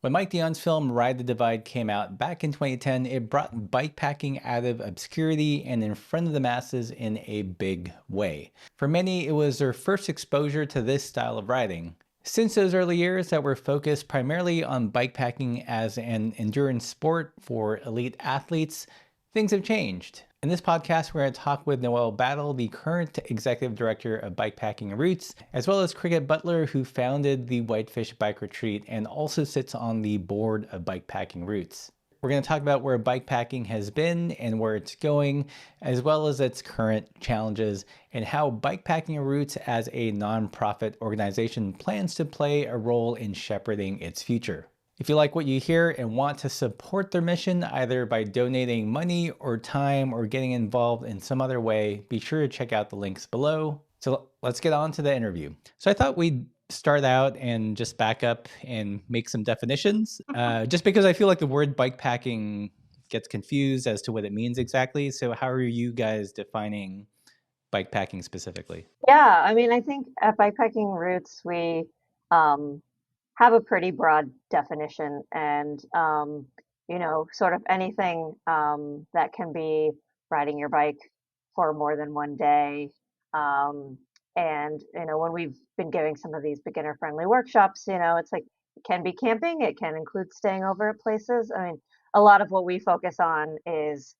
When Mike Dion's film Ride the Divide came out back in 2010, it brought bikepacking out of obscurity and in front of the masses in a big way. For many, it was their first exposure to this style of riding. Since those early years that were focused primarily on bikepacking as an endurance sport for elite athletes, things have changed. In this podcast, we're going to talk with Noelle Battle, the current executive director of BikepackingRoots, as well as Cricket Butler, who founded the Whitefish Bike Retreat and also sits on the board of BikepackingRoots. We're going to talk about where bikepacking has been and where it's going, as well as its current challenges, and how BikepackingRoots as a nonprofit organization plans to play a role in shepherding its future. If you like what you hear and want to support their mission, either by donating money or time or getting involved in some other way, be sure to check out the links below. So let's get on to the interview. So I thought we'd start out and just back up and make some definitions, just because I feel like the word bikepacking gets confused as to what it means exactly. So how are you guys defining bikepacking specifically? Yeah, I mean, I think at Bikepacking Roots, we um, have a pretty broad definition and, sort of anything that can be riding your bike for more than one day. Um, when we've been giving some of these beginner-friendly workshops, it's like it can be camping, it can include staying over at places. I mean, a lot of what we focus on is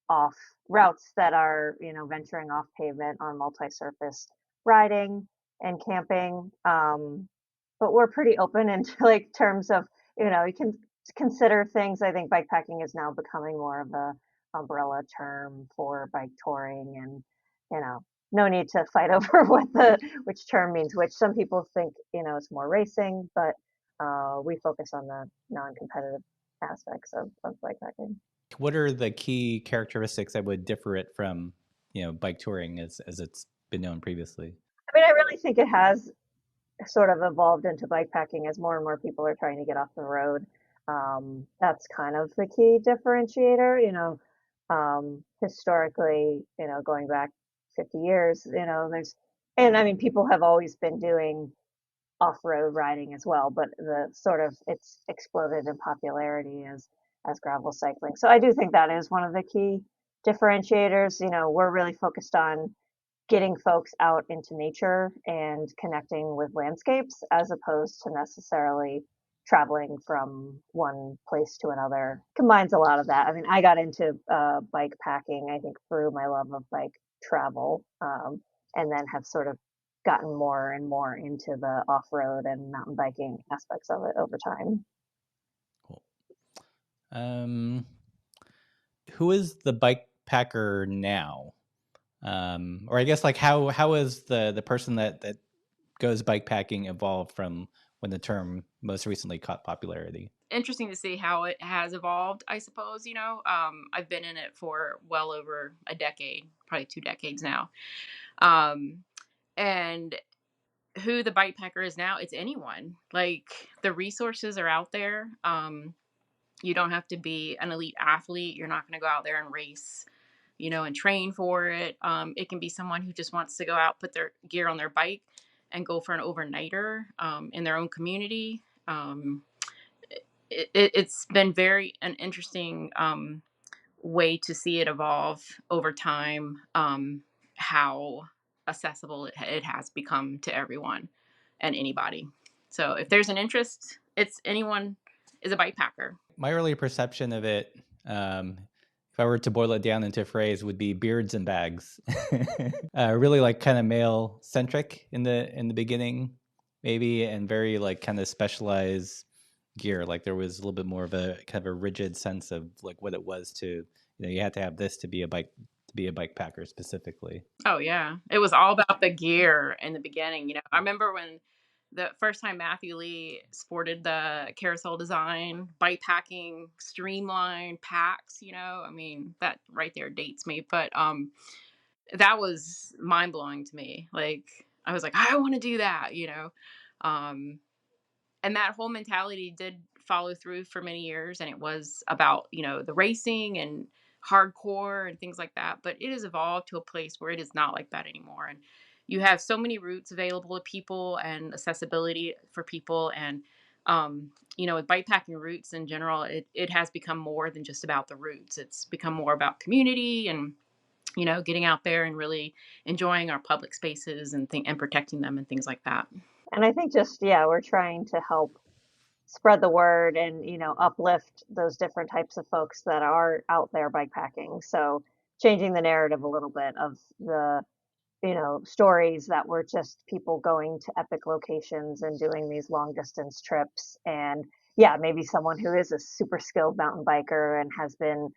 off routes that are, venturing off pavement on multi-surface riding and camping. But we're pretty open into like terms of, you can consider things. I think bikepacking is now becoming more of a umbrella term for bike touring and, you know, no need to fight over which term means which. Some people think, it's more racing, but we focus on the non-competitive aspects of bikepacking. What are the key characteristics that would differ it from, bike touring as it's been known previously? I mean, I really think it has sort of evolved into bikepacking as more and more people are trying to get off the road. That's kind of the key differentiator, historically, going back 50 years, and I mean, people have always been doing off-road riding as well, but it's exploded in popularity as gravel cycling. So I do think that is one of the key differentiators. We're really focused on getting folks out into nature and connecting with landscapes as opposed to necessarily traveling from one place to another. Combines a lot of that. I mean, I got into bike packing, I think, through my love of bike travel, and then have sort of gotten more and more into the off-road and mountain biking aspects of it over time. Cool. Um, who is the bike packer now? Or I guess like how is the person that goes bike packing evolved from when the term most recently caught popularity? Interesting to see how it has evolved, I suppose. I've been in it for well over a decade, probably 2 decades now. Um, and who the bike packer is now, it's anyone. Like, the resources are out there. You don't have to be an elite athlete. You're not going to go out there and race, and train for it. It can be someone who just wants to go out, put their gear on their bike, and go for an overnighter in their own community. It's been very an interesting way to see it evolve over time. How accessible it has become to everyone and anybody. So if there's an interest, it's anyone is a bike packer. My early perception of it, if I were to boil it down into a phrase, would be beards and bags. Really like kind of male centric in the beginning, maybe, and very like kind of specialized gear. Like there was a little bit more of a kind of a rigid sense of like what it was to, you had to have this to be a bike packer specifically. Oh yeah, it was all about the gear in the beginning. I remember when the first time Matthew Lee sported the carousel design, bike packing, streamlined packs. I mean, that right there dates me, but that was mind blowing to me. Like, I was like, I want to do that. Um, and that whole mentality did follow through for many years, and it was about the racing and hardcore and things like that, but it has evolved to a place where it is not like that anymore. And you have so many routes available to people and accessibility for people, and With bikepacking routes in general, it has become more than just about the routes. It's become more about community and getting out there and really enjoying our public spaces and protecting them and things like that. And I think just, yeah, we're trying to help spread the word and, uplift those different types of folks that are out there bikepacking. So changing the narrative a little bit of the, stories that were just people going to epic locations and doing these long distance trips. And yeah, maybe someone who is a super skilled mountain biker and has been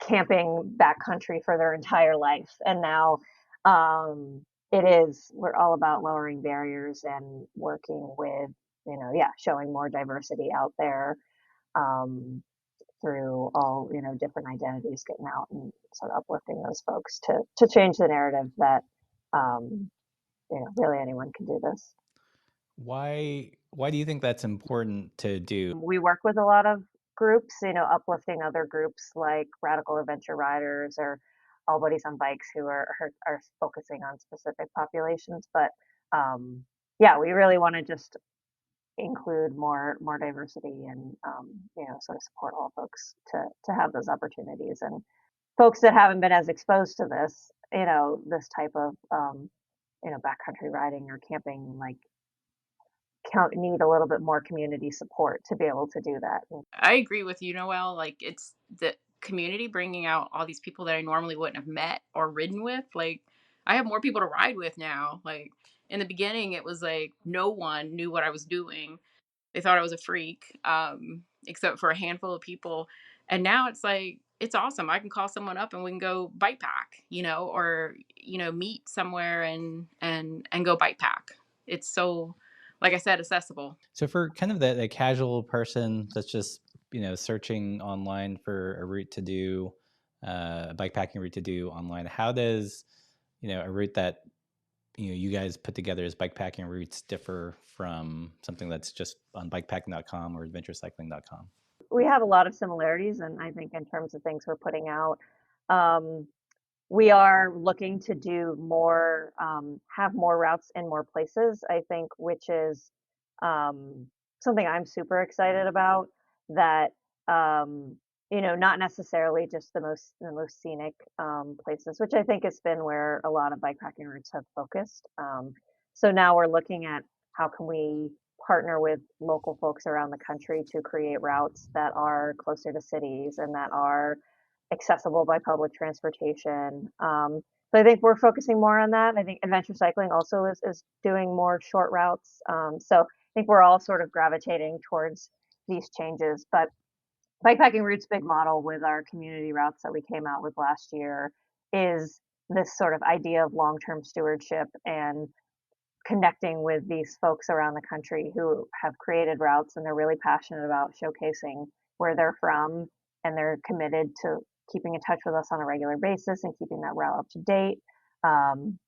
camping backcountry for their entire life. And now we're all about lowering barriers and working with, yeah, showing more diversity out there through all, different identities getting out and sort of uplifting those folks to change the narrative that um, really anyone can do this. Why do you think that's important to do? We work with a lot of groups, uplifting other groups like Radical Adventure Riders or All Buddies on Bikes who are focusing on specific populations. But yeah, we really want to just include more diversity and sort of support all folks to have those opportunities and folks that haven't been as exposed to this, this type of backcountry riding or camping, like need a little bit more community support to be able to do that. I agree with you, Noelle. Like, it's the community bringing out all these people that I normally wouldn't have met or ridden with. Like, I have more people to ride with now. Like, in the beginning, it was like no one knew what I was doing. They thought I was a freak, except for a handful of people. And now it's like, it's awesome. I can call someone up and we can go bike pack, or, meet somewhere and go bike pack. It's so, like I said, accessible. So for kind of the casual person that's just searching online for a route to do, a bikepacking route to do online, how does a route that you guys put together as bikepacking routes differ from something that's just on bikepacking.com or adventurecycling.com? We have a lot of similarities, and I think in terms of things we're putting out, um, we are looking to do more, have more routes in more places, I think, which is um, something I'm super excited about. That not necessarily just the most scenic places, which I think has been where a lot of bikepacking routes have focused. So now we're looking at how can we partner with local folks around the country to create routes that are closer to cities and that are accessible by public transportation. So I think we're focusing more on that. I think adventure cycling also is doing more short routes. So I think we're all sort of gravitating towards these changes. But Bikepacking Roots' big model with our community routes that we came out with last year is this sort of idea of long-term stewardship and connecting with these folks around the country who have created routes and they're really passionate about showcasing where they're from and they're committed to keeping in touch with us on a regular basis and keeping that route up to date.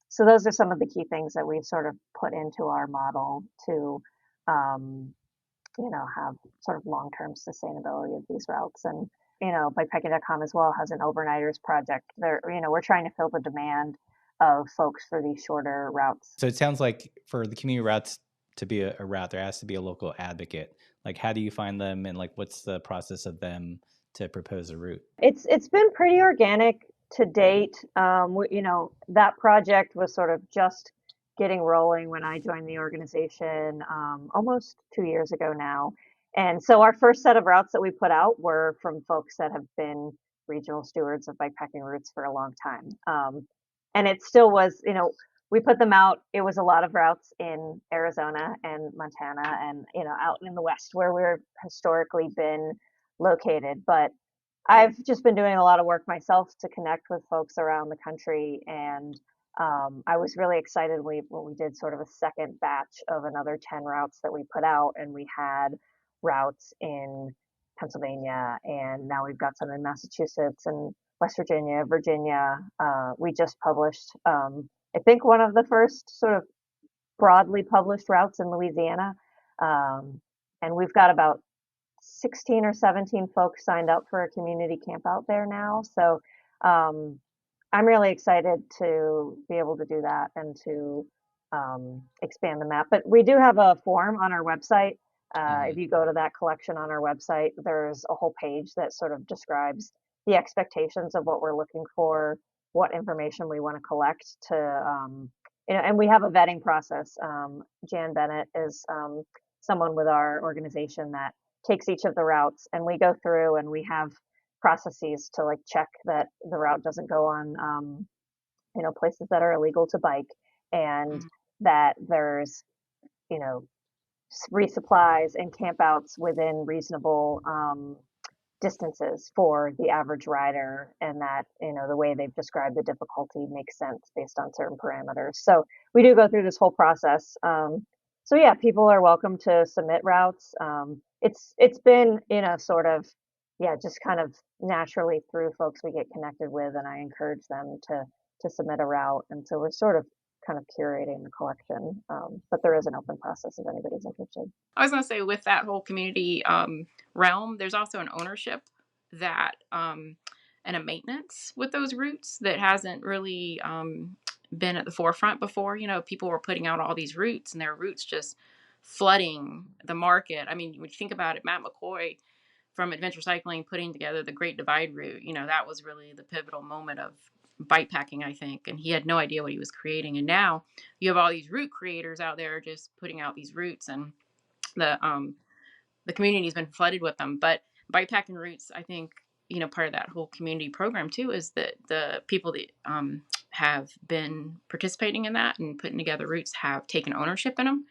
So those are some of the key things that we've sort of put into our model to, um, have sort of long-term sustainability of these routes. And, bikepacking.com as well has an overnighters project. We're trying to fill the demand of folks for these shorter routes. So it sounds like for the community routes to be a route, there has to be a local advocate. Like, how do you find them, and like, what's the process of them to propose a route? It's been pretty organic to date. That project was sort of just getting rolling when I joined the organization almost 2 years ago now. And so our first set of routes that we put out were from folks that have been regional stewards of bikepacking routes for a long time. And it still was, we put them out. It was a lot of routes in Arizona and Montana and, out in the West where we're historically been located. But I've just been doing a lot of work myself to connect with folks around the country, and I was really excited when we did sort of a second batch of another 10 routes that we put out, and we had routes in Pennsylvania, and now we've got some in Massachusetts and West Virginia, Virginia. We just published, I think, one of the first sort of broadly published routes in Louisiana, and we've got about 16 or 17 folks signed up for a community camp out there now. So um, I'm really excited to be able to do that and to expand the map. But we do have a form on our website If you go to that collection on our website, there's a whole page that sort of describes the expectations of what we're looking for, what information we want to collect to, and we have a vetting process. Jan Bennett is someone with our organization that takes each of the routes, and we go through and we have processes to like check that the route doesn't go on, places that are illegal to bike, and Mhm. that there's, you know, resupplies and campouts within reasonable distances for the average rider, and that the way they've described the difficulty makes sense based on certain parameters. So we do go through this whole process. So yeah, people are welcome to submit routes. It's been sort of, yeah, just kind of naturally through folks we get connected with, and I encourage them to submit a route, and so we're sort of kind of curating the collection. But there is an open process if anybody's interested. I was gonna say with that whole community realm, there's also an ownership that and a maintenance with those routes that hasn't really been at the forefront before. You know, people were putting out all these routes and their routes just flooding the market. I mean, when you think about it, Matt McCoy from Adventure Cycling putting together the Great Divide route, you know, that was really the pivotal moment of bike packing, I think. And he had no idea what he was creating. And now you have all these route creators out there just putting out these routes, and the community's been flooded with them. But bikepacking routes, I think, you know, part of that whole community program too is that the people that have been participating in that and putting together routes have taken ownership in them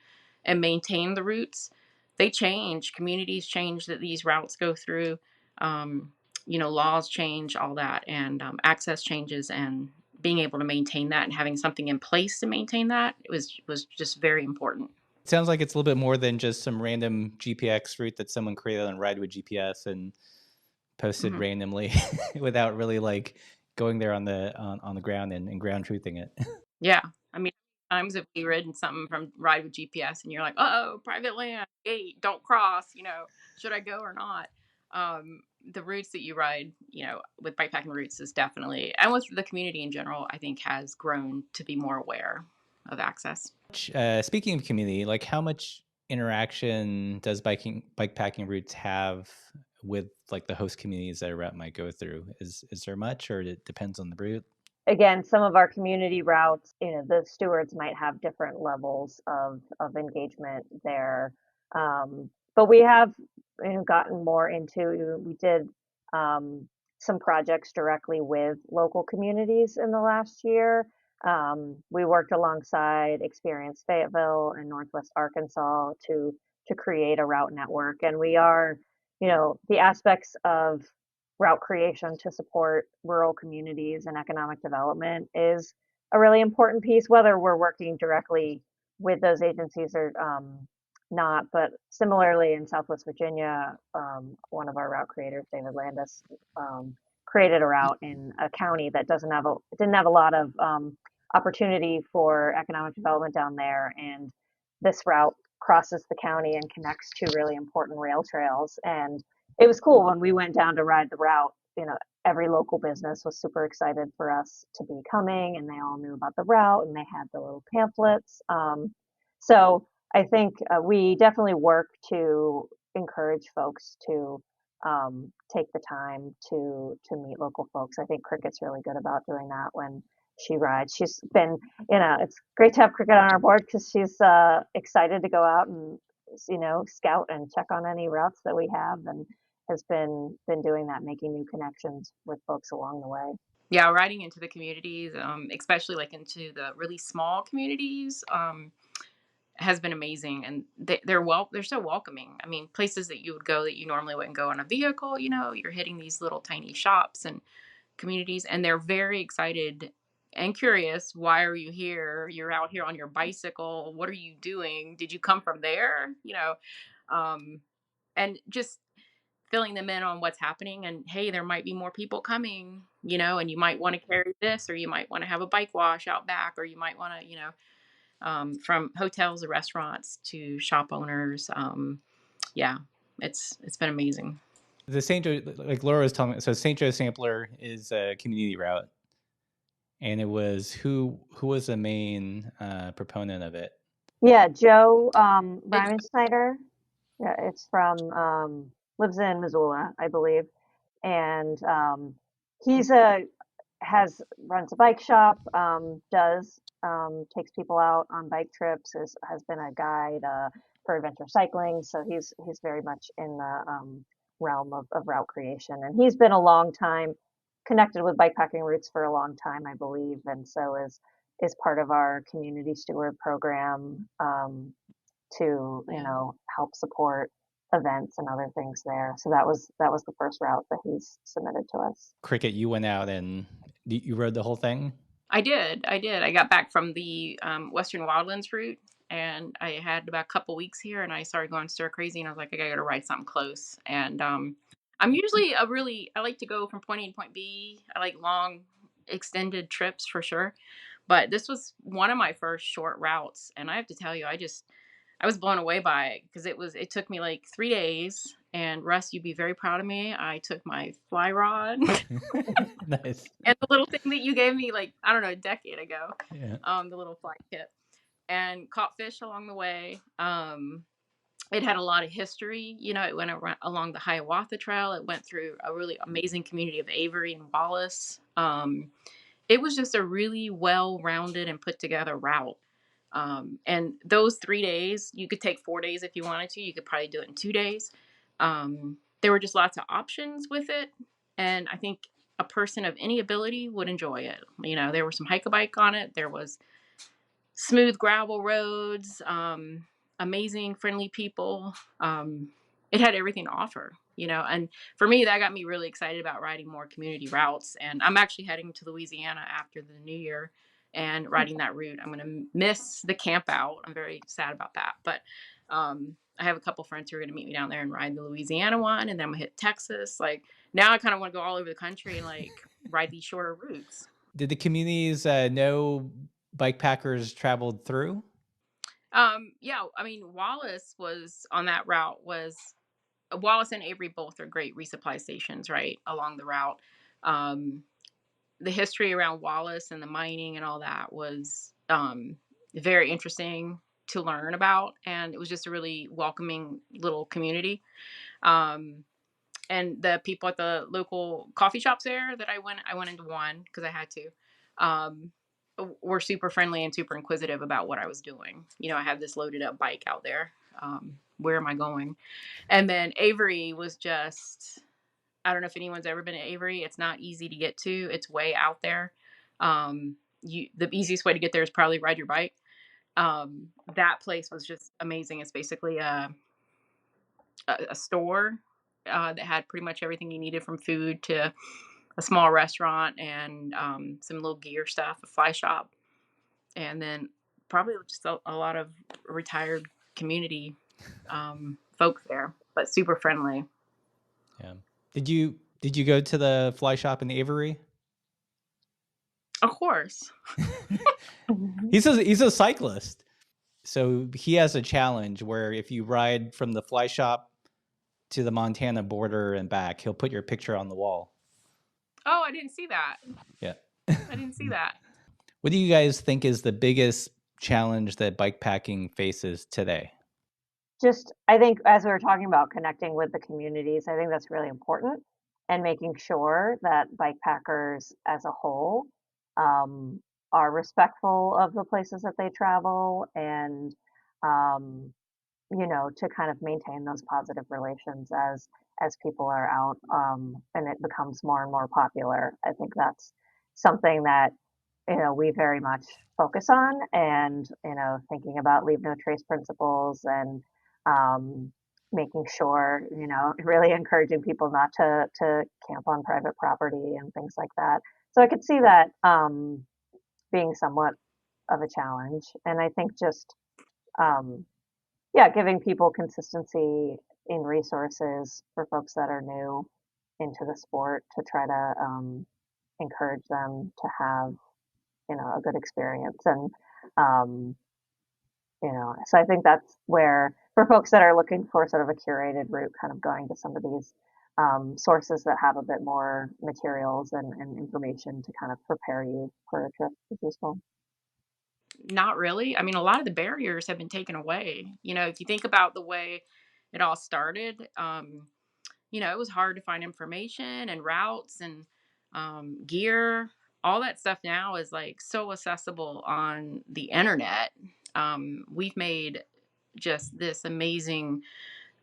and maintain the routes. They change, communities change that these routes go through. Um, you know, laws change, all that, and access changes, and being able to maintain that and having something in place to maintain that was just very important. It sounds like it's a little bit more than just some random GPX route that someone created on Ride with GPS and posted Mhm. randomly without really like going there on the ground and ground truthing it. Yeah. I mean, times have we ridden something from Ride with GPS and you're like, oh, private land, gate, don't cross, you know, should I go or not? The routes that you ride, you know, with bikepacking routes is definitely, and with the community in general, I think has grown to be more aware of access. Speaking of community, like how much interaction does bikepacking routes have with like the host communities that a route might go through? Is there much, or it depends on the route? Again, some of our community routes, the stewards might have different levels of engagement there. But we have, gotten more into, we did some projects directly with local communities in the last year. We worked alongside Experience Fayetteville and Northwest Arkansas to create a route network, and we are, the aspects of route creation to support rural communities and economic development is a really important piece, whether we're working directly with those agencies or not. But similarly, in Southwest Virginia, one of our route creators, David Landis, created a route in a county that didn't have a lot of opportunity for economic development down there, and this route crosses the county and connects to really important rail trails. And it was cool when we went down to ride the route. Every local business was super excited for us to be coming, and they all knew about the route, and they had the little pamphlets. So I think we definitely work to encourage folks to take the time to meet local folks. I think Cricket's really good about doing that when she rides. She's been, it's great to have Cricket on our board because she's excited to go out and scout and check on any routes that we have, and has been doing that, making new connections with folks along the way. Yeah, riding into the communities, especially like into the really small communities, has been amazing, and they're so welcoming. I mean, places that you would go that you normally wouldn't go in a vehicle, you know, you're hitting these little tiny shops and communities, and they're very excited and curious. Why are you here? You're out here on your bicycle. What are you doing? Did you come from there? You know, um, and just filling them in on what's happening, and hey, there might be more people coming, you know, and you might want to carry this, or you might want to have a bike wash out back, or you might want to, you know, from hotels or restaurants to shop owners. Yeah, it's been amazing. The St. Joe, like Laura was telling me, so St. Joe Sampler is a community route, and it was who was the main proponent of it? Yeah, Joe It's Ryman Snyder. Yeah, it's from lives in Missoula, I believe, and he's a has runs a bike shop, does takes people out on bike trips, has been a guide for adventure cycling, so he's very much in the realm of route creation, and he's been a long time connected with bikepacking roots for a long time, I believe, and so is part of our community steward program to Yeah. help support events and other things there. So that was the first route that he's submitted to us. Cricket, you went out and you rode the whole thing? I did. I did. I got back from the Western Wildlands route, and I had about a couple weeks here, and I started going stir crazy, and I was like, I gotta ride something close. And I'm usually I like to go from point A to point B. I like long, extended trips for sure. But this was one of my first short routes, and I have to tell you, I was blown away by it because it took me like 3 days. And Russ, you'd be very proud of me. I took my fly rod Nice. and the little thing that you gave me, like, I don't know, a decade ago, Yeah. the little fly kit, and caught fish along the way. It had a lot of history. It went along the Hiawatha Trail. It went through a really amazing community of Avery and Wallace. It was just a really well-rounded and put together route. And those 3 days, you could take 4 days if you wanted to. You could probably do it in 2 days. There were just lots of options with it. And I think a person of any ability would enjoy it. There was some hike a bike on it. There was smooth gravel roads, amazing, friendly people. It had everything to offer. And for me, that got me really excited about riding more community routes. And I'm actually heading to Louisiana after the new year and riding that route. I'm going to miss the camp out. I'm very sad about that. But I have a couple friends who are going to meet me down there and ride the Louisiana one. And then I'm going to hit Texas. Like, now I kind of want to go all over the country and like ride these shorter routes. Did the communities know bike packers traveled through? Yeah, I mean, Wallace was on that route. Was Wallace and Avery both are great resupply stations right along the route. Um, the history around Wallace and the mining and all that was very interesting to learn about, and it was just a really welcoming little community. Um, and the people at the local coffee shops there that I went into one because I had to. Um, were super friendly and super inquisitive about what I was doing. I had this loaded up bike out there. Where am I going? And then Avery was just, I don't know if anyone's ever been to Avery. It's not easy to get to. It's way out there. The easiest way to get there is probably ride your bike. That place was just amazing. It's basically a store that had pretty much everything you needed, from food to a small restaurant and some little gear stuff, a fly shop, and then probably just a lot of retired community folks there, but super friendly. Yeah. Did you go to the fly shop in Avery? Of course. He's a cyclist. So he has a challenge where if you ride from the fly shop to the Montana border and back, he'll put your picture on the wall. Oh, I didn't see that. Yeah. I didn't see that. What do you guys think is the biggest challenge that bikepacking faces today? Just I think as we were talking about connecting with the communities, I think that's really important and making sure that bike packers as a whole um, are respectful of the places that they travel and um, to kind of maintain those positive relations as people are out and it becomes more and more popular. I think that's something that we very much focus on and thinking about leave no trace principles and um, making sure really encouraging people not to camp on private property and things like that. So I could see that being somewhat of a challenge, and I think just um, yeah, giving people consistency in resources for folks that are new into the sport to try to encourage them to have, a good experience. And, um, so I think that's where, for folks that are looking for sort of a curated route, kind of going to some of these sources that have a bit more materials and information to kind of prepare you for a trip is useful. Not really. I mean, a lot of the barriers have been taken away. If you think about the way it all started, it was hard to find information and routes and gear. All that stuff now is like so accessible on the internet. We've made just this amazing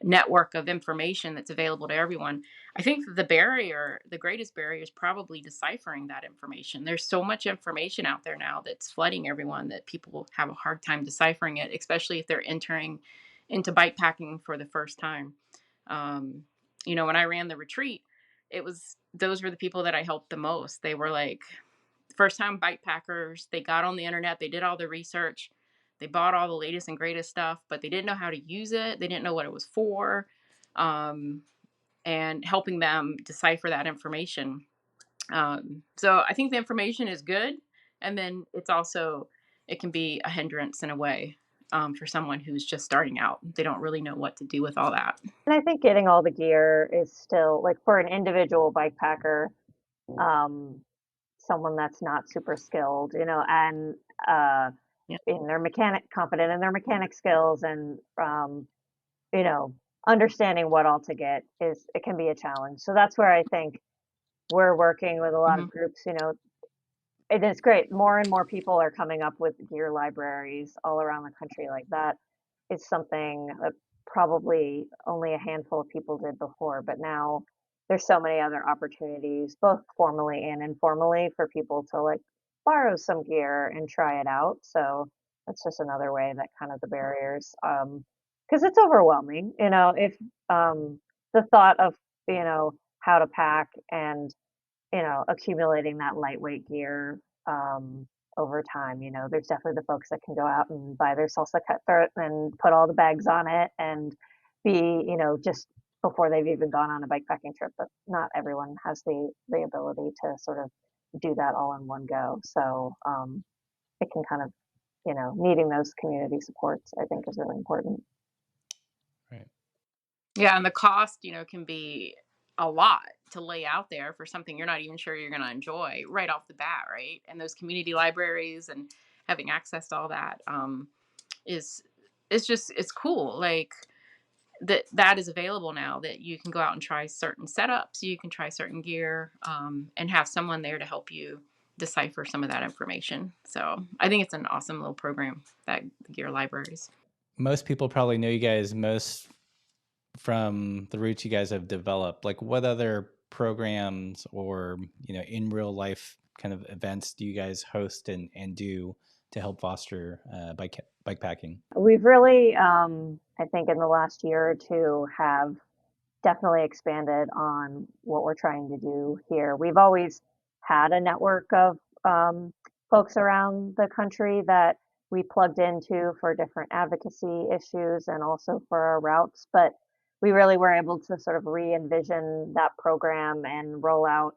network of information that's available to everyone. I think the greatest barrier is probably deciphering that information. There's so much information out there now that's flooding everyone that people have a hard time deciphering it, especially if they're entering into bike packing for the first time. Um, when I ran the retreat, those were the people that I helped the most. They were like first time bike packers. They got on the internet, they did all the research, they bought all the latest and greatest stuff, but they didn't know how to use it. They didn't know what it was for. Um, and helping them decipher that information. So I think the information is good. And then it can be a hindrance in a way for someone who's just starting out. They don't really know what to do with all that. And I think getting all the gear is still like for an individual bike packer, um, someone that's not super skilled, and uh, Yeah. in their mechanic confident in their mechanic skills and you know, understanding what all to get it can be a challenge. So that's where I think we're working with a lot Hmm. of groups, it is great. More and more people are coming up with gear libraries all around the country like that. Is something that probably only a handful of people did before, but now there's so many other opportunities, both formally and informally, for people to like borrow some gear and try it out. So that's just another way that kind of the barriers, because it's overwhelming, if the thought of, how to pack and accumulating that lightweight gear um, over time. There's definitely the folks that can go out and buy their salsa cutthroat and put all the bags on it and be, just before they've even gone on a bike packing trip. But not everyone has the ability to sort of do that all in one go. So it can kind of, needing those community supports, I think, is really important. Right. Yeah, and the cost, can be a lot to lay out there for something you're not even sure you're going to enjoy right off the bat, right? And those community libraries and having access to all that is it's cool. Like that is available now that you can go out and try certain setups, you can try certain gear, and have someone there to help you decipher some of that information. So I think it's an awesome little program, that the gear libraries. Most people probably know you guys most from the routes you guys have developed. Like, what other programs or in real life kind of events do you guys host and do to help foster bike packing? We've really, I think, in the last year or two, have definitely expanded on what we're trying to do here. We've always had a network of folks around the country that we plugged into for different advocacy issues and also for our routes, but we really were able to sort of re-envision that program and roll out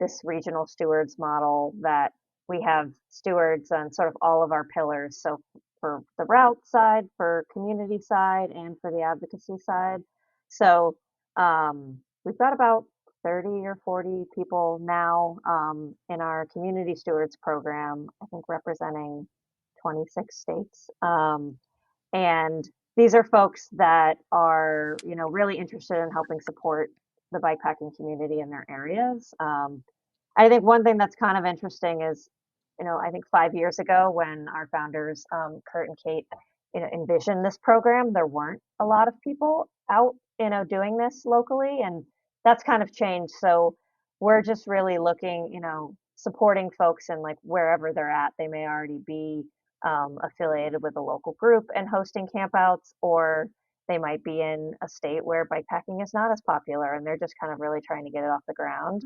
this regional stewards model that we have stewards on sort of all of our pillars. So for the route side, for community side, and for the advocacy side. So we've got about 30 or 40 people now in our community stewards program, I think representing 26 states. And these are folks that are, really interested in helping support the bikepacking community in their areas. I think one thing that's kind of interesting is, I think 5 years ago when our founders, Kurt and Kate, envisioned this program, there weren't a lot of people out, doing this locally, and that's kind of changed. So we're just really looking, supporting folks in like wherever they're at. They may already be affiliated with a local group and hosting campouts, or they might be in a state where bikepacking is not as popular and they're just kind of really trying to get it off the ground.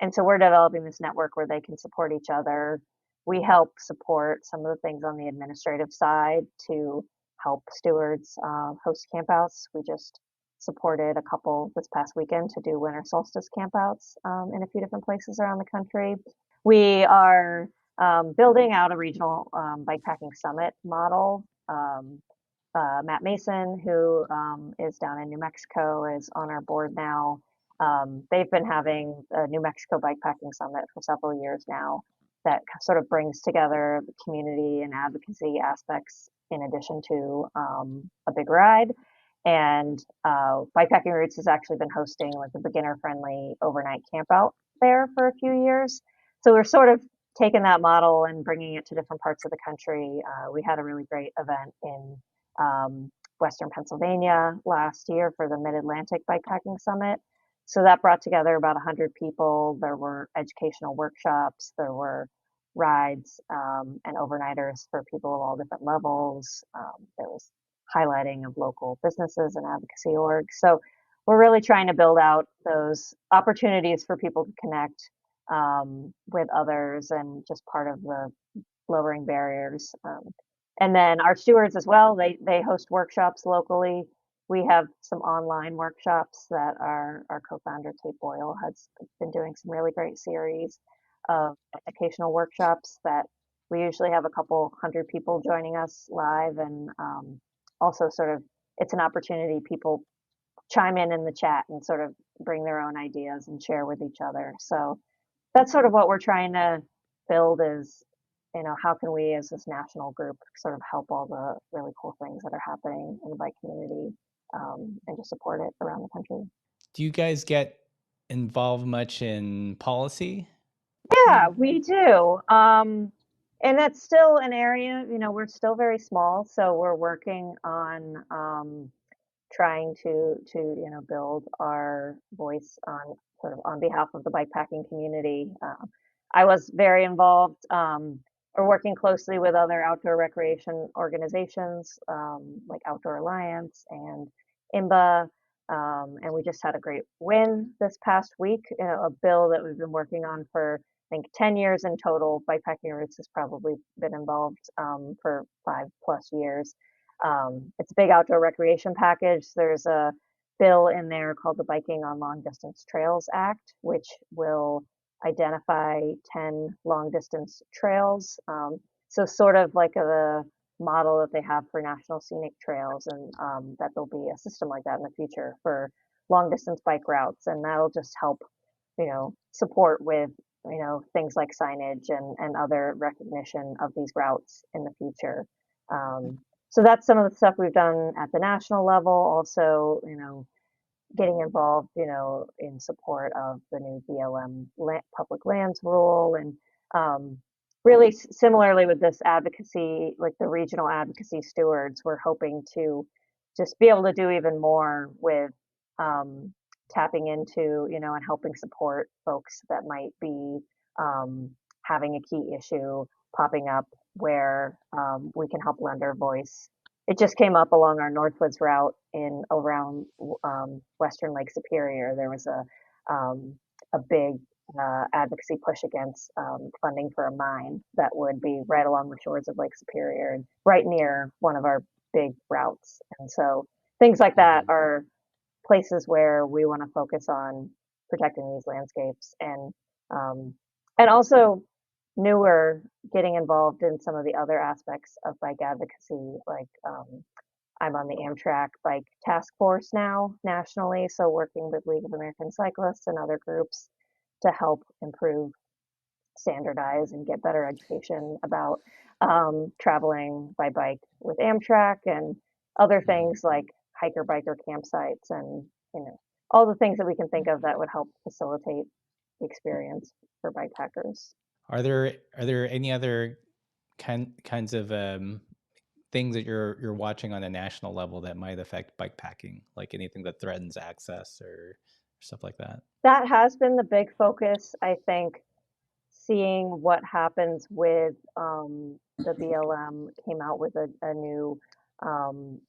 And so we're developing this network where they can support each other. We help support some of the things on the administrative side to help stewards host campouts. We just supported a couple this past weekend to do winter solstice campouts in a few different places around the country. We are building out a regional bikepacking summit model. Matt Mason, who is down in New Mexico, is on our board now. They've been having a New Mexico Bikepacking Summit for several years now that sort of brings together the community and advocacy aspects in addition to a big ride. And Bikepacking Roots has actually been hosting like a beginner-friendly overnight camp out there for a few years. So we're sort of taking that model and bringing it to different parts of the country. We had a really great event in Western Pennsylvania last year for the Mid-Atlantic Bikepacking Summit. So that brought together about 100 people. There were educational workshops, there were rides and overnighters for people of all different levels. There was highlighting of local businesses and advocacy orgs. So we're really trying to build out those opportunities for people to connect with others and just part of the lowering barriers. And then our stewards as well, they host workshops locally. We have some online workshops that our co-founder Kate Boyle has been doing some really great series of educational workshops that we usually have a couple hundred people joining us live, and also sort of it's an opportunity people chime in the chat and sort of bring their own ideas and share with each other. So that's sort of what we're trying to build is, how can we as this national group sort of help all the really cool things that are happening in the bike community, and just support it around the country. Do you guys get involved much in policy? Yeah, we do. And that's still an area, we're still very small, so we're working on trying to build our voice on sort of on behalf of the bikepacking community. I was very involved or working closely with other outdoor recreation organizations like Outdoor Alliance and IMBA. And we just had a great win this past week, a bill that we've been working on for I think 10 years in total. Bikepacking Roots has probably been involved for 5+ years. It's a big outdoor recreation package. There's a bill in there called the Biking on Long Distance Trails Act, which will identify 10 long distance trails. So sort of like a model that they have for national scenic trails, and that there'll be a system like that in the future for long distance bike routes, and that'll just help, support with, things like signage and other recognition of these routes in the future. So that's some of the stuff we've done at the national level. Also, getting involved, in support of the new BLM public lands rule, and really similarly with this advocacy, like the regional advocacy stewards, we're hoping to just be able to do even more with um, tapping into, and helping support folks that might be having a key issue popping up where we can help lend our voice. It just came up along our Northwoods route in around Western Lake Superior. There was a big advocacy push against funding for a mine that would be right along the shores of Lake Superior and right near one of our big routes. And so things like that are places where we want to focus on protecting these landscapes, um, and also newer getting involved in some of the other aspects of bike advocacy, like I'm on the Amtrak Bike Task Force now nationally, so working with League of American Cyclists and other groups to help improve, standardize, and get better education about traveling by bike with Amtrak and other things like hiker biker campsites, and all the things that we can think of that would help facilitate the experience for bikepackers. Are there any other kinds of things that you're watching on a national level that might affect bikepacking, like anything that threatens access or stuff like that? That has been the big focus, I think. Seeing what happens with the BLM came out with a new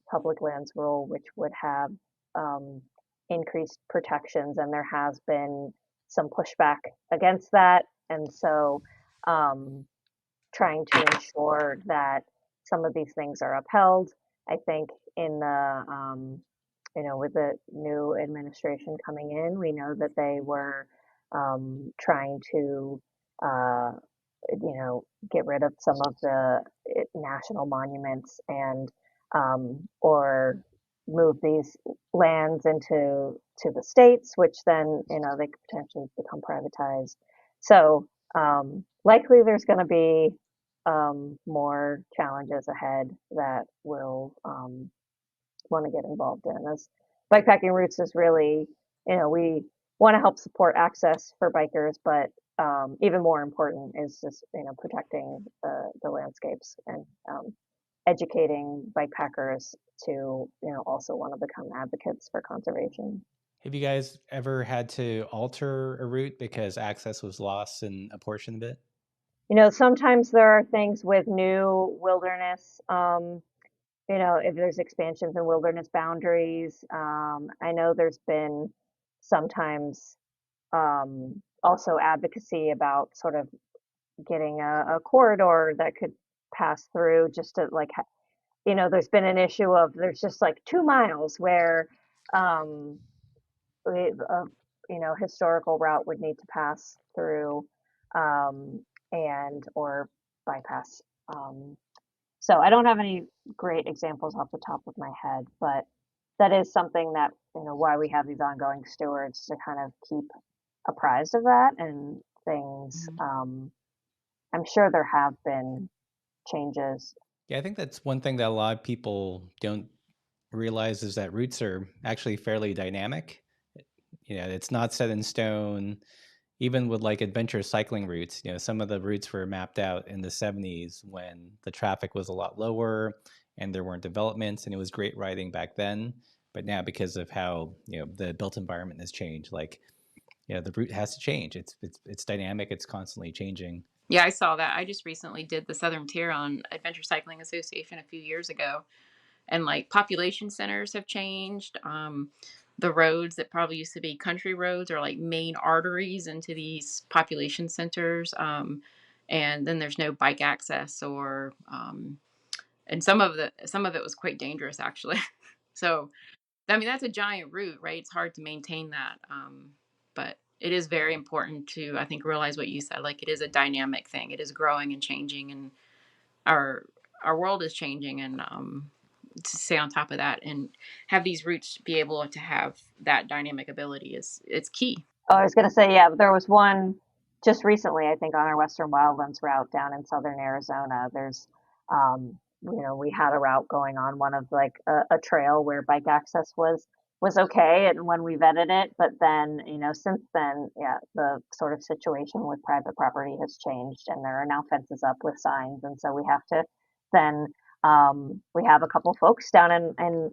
public lands rule, which would have um, increased protections, and there has been some pushback against that. And so, um, trying to ensure that some of these things are upheld. I think in the with the new administration coming in, we know that they were trying to uh, get rid of some of the national monuments, and or move these lands to the states, which then they could potentially become privatized. So likely there's going to be more challenges ahead that will want to get involved in. As bikepacking routes is really, we want to help support access for bikers, but even more important is just protecting the landscapes and educating bikepackers to also want to become advocates for conservation. Have you guys ever had to alter a route because access was lost in a portion of it? Sometimes there are things with new wilderness, if there's expansions in wilderness boundaries. I know there's been sometimes also advocacy about sort of getting a corridor that could pass through just to like, there's been an issue of there's just like 2 miles where um, a historical route would need to pass through um, and or bypass. Um, so I don't have any great examples off the top of my head, but that is something that, why we have these ongoing stewards to kind of keep apprised of that and things. I'm sure there have been changes. Yeah, I think that's one thing that a lot of people don't realize is that routes are actually fairly dynamic. It's not set in stone. Even with like adventure cycling routes, some of the routes were mapped out in the 70s when the traffic was a lot lower and there weren't developments, and it was great riding back then. But now, because of how the built environment has changed, like the route has to change. It's dynamic. It's constantly changing. Yeah, I saw that. I just recently did the Southern Tier on Adventure Cycling Association a few years ago, and like population centers have changed. The roads that probably used to be country roads are like main arteries into these population centers. And then there's no bike access and some of it was quite dangerous actually. So, I mean, that's a giant route, right? It's hard to maintain that. But it is very important to, I think, realize what you said. Like, it is a dynamic thing. It is growing and changing, and our our world is changing, and to stay on top of that and have these routes be able to have that dynamic ability is it's key. Oh, I was going to say, yeah, there was one just recently, I think, on our Western Wildlands route down in southern Arizona. We had a route going on one of like a trail where bike access was okay, and when we vetted it, but then, since then, yeah, the sort of situation with private property has changed, and there are now fences up with signs, and so we have to then we have a couple folks down in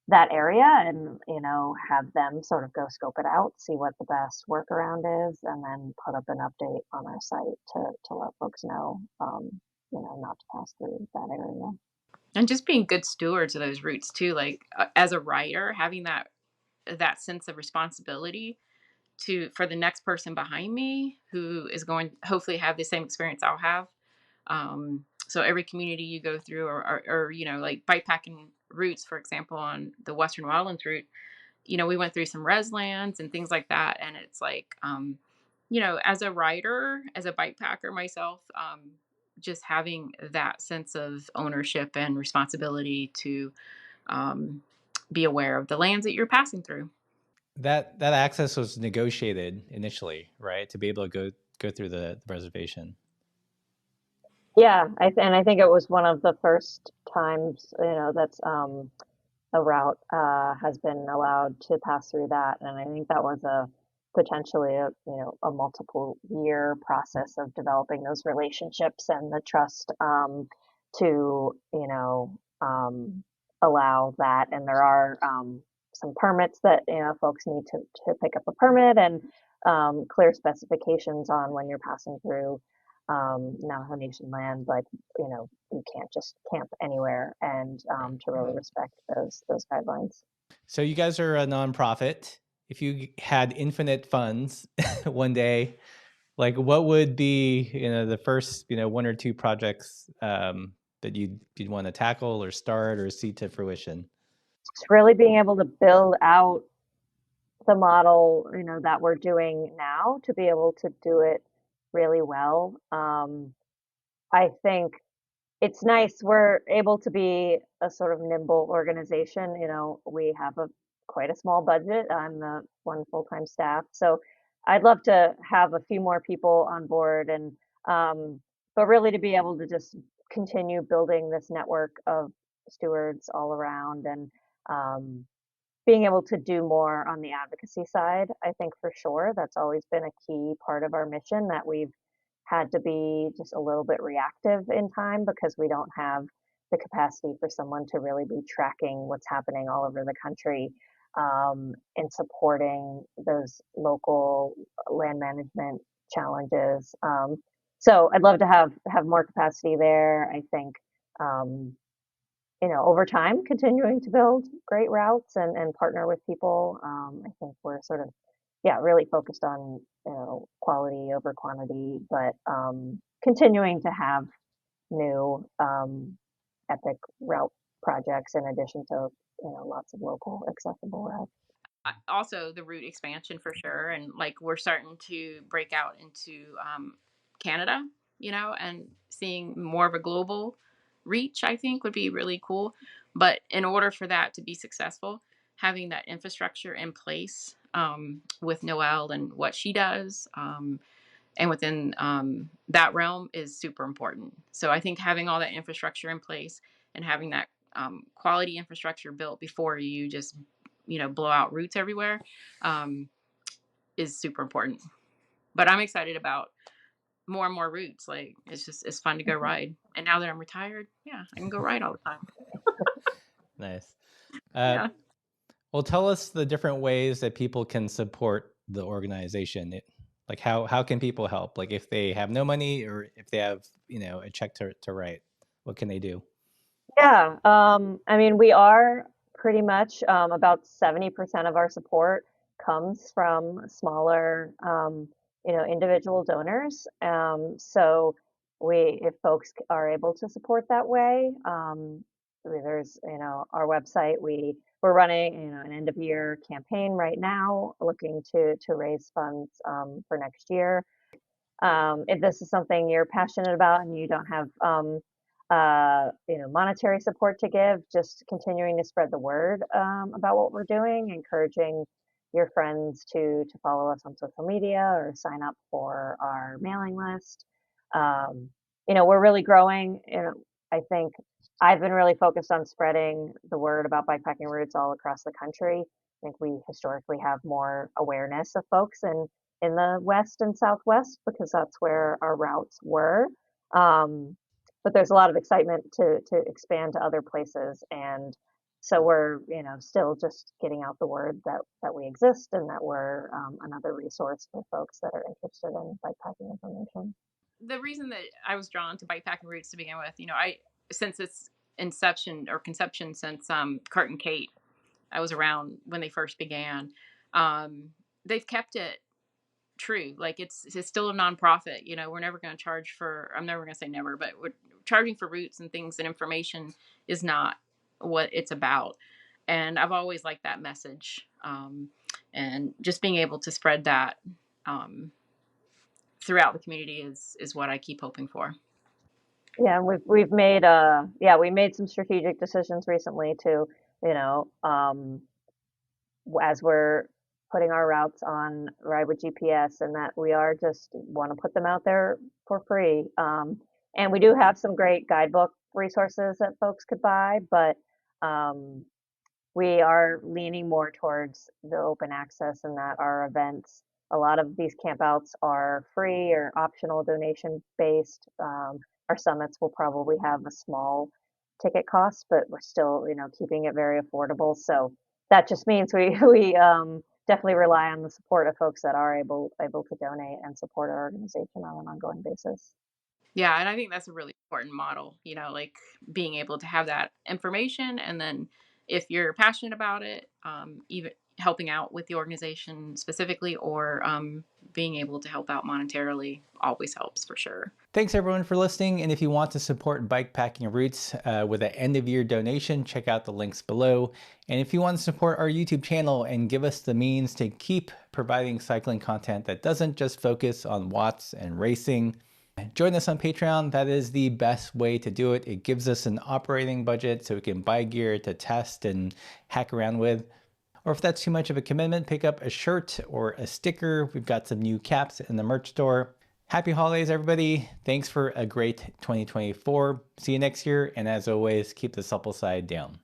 that area and have them sort of go scope it out, see what the best workaround is, and then put up an update on our site to let folks know not to pass through that area. And just being good stewards of those routes too, like as a writer, having that sense of responsibility to for the next person behind me who is going to hopefully have the same experience I'll have. So every community you go through, or like bikepacking routes, for example, on the Western Wildlands route, we went through some res lands and things like that, and it's like, as a rider, as a bike packer myself, just having that sense of ownership and responsibility to um, be aware of the lands that you're passing through. That access was negotiated initially, right, to be able to go through the reservation. Yeah, and I think it was one of the first times that's a route has been allowed to pass through that, and I think that was a potentially a multiple year process of developing those relationships and the trust to allow that. And there are some permits that folks need to pick up a permit and clear specifications on when you're passing through Navajo Nation land, like you can't just camp anywhere, and to really respect those guidelines. So you guys are a nonprofit. If you had infinite funds one day, like what would be the first one or two projects that you'd want to tackle or start or see to fruition? It's really being able to build out the model that we're doing now to be able to do it really well. I think it's nice we're able to be a sort of nimble organization. We have a quite a small budget. I'm the one full-time staff, so I'd love to have a few more people on board, and but really to be able to just continue building this network of stewards all around, and um, being able to do more on the advocacy side, I think for sure that's always been a key part of our mission, that we've had to be just a little bit reactive in time because we don't have the capacity for someone to really be tracking what's happening all over the country, and supporting those local land management challenges. So I'd love to have more capacity there. I think um, over time, continuing to build great routes and partner with people. I think we're sort of, yeah, really focused on, quality over quantity, but continuing to have new epic route projects in addition to, lots of local accessible routes. Also the route expansion for sure, and like we're starting to break out into Canada, and seeing more of a global reach, I think would be really cool. But in order for that to be successful, having that infrastructure in place, with Noelle and what she does, and within that realm is super important. So I think having all that infrastructure in place and having that quality infrastructure built before you just blow out routes everywhere, um, is super important. But I'm excited about more and more routes. Like it's fun to go ride. And now that I'm retired, yeah, I can go ride all the time. Nice. Yeah. Well, tell us the different ways that people can support the organization. Like how can people help? Like if they have no money or if they have, a check to write, what can they do? Yeah, I mean, we are pretty much about 70% of our support comes from smaller, individual donors. So if folks are able to support that way, there's, our website. We're running, an end of year campaign right now, looking to raise funds for next year. If this is something you're passionate about and you don't have monetary support to give, just continuing to spread the word about what we're doing, encouraging your friends to follow us on social media or sign up for our mailing list. Um, we're really growing. I think I've been really focused on spreading the word about bikepacking routes all across the country. I think we historically have more awareness of folks in the West and Southwest because that's where our routes were. But there's a lot of excitement to expand to other places, and so we're still just getting out the word that we exist and that we're another resource for folks that are interested in bikepacking information. The reason that I was drawn to bikepacking routes to begin with, I since its inception or conception, since Kurt and Kate, I was around when they first began. Um, they've kept it true. Like it's still a nonprofit. We're never going to charge for. I'm never going to say never, but we're charging for routes and things and information is not what it's about. And I've always liked that message, and just being able to spread that um, throughout the community is what I keep hoping for. Yeah, we've made we made some strategic decisions recently to, you know, um, as we're putting our routes on Ride with GPS, and that we are just want to put them out there for free. And we do have some great guidebook resources that folks could buy, but um, we are leaning more towards the open access, and that our events, a lot of these campouts are free or optional donation based. Our summits will probably have a small ticket cost, but we're still, keeping it very affordable. So that just means we definitely rely on the support of folks that are able to donate and support our organization on an ongoing basis. Yeah, and I think that's a really important model, like being able to have that information, and then if you're passionate about it, even helping out with the organization specifically, or being able to help out monetarily always helps for sure. Thanks everyone for listening. And if you want to support Bikepacking Roots with an end of year donation, check out the links below. And if you want to support our YouTube channel and give us the means to keep providing cycling content that doesn't just focus on watts and racing, join us on Patreon. That is the best way to do it. It gives us an operating budget so we can buy gear to test and hack around with. Or if that's too much of a commitment, pick up a shirt or a sticker. We've got some new caps in the merch store. Happy holidays, everybody. Thanks for a great 2024. See you next year. And as always, keep the supple side down.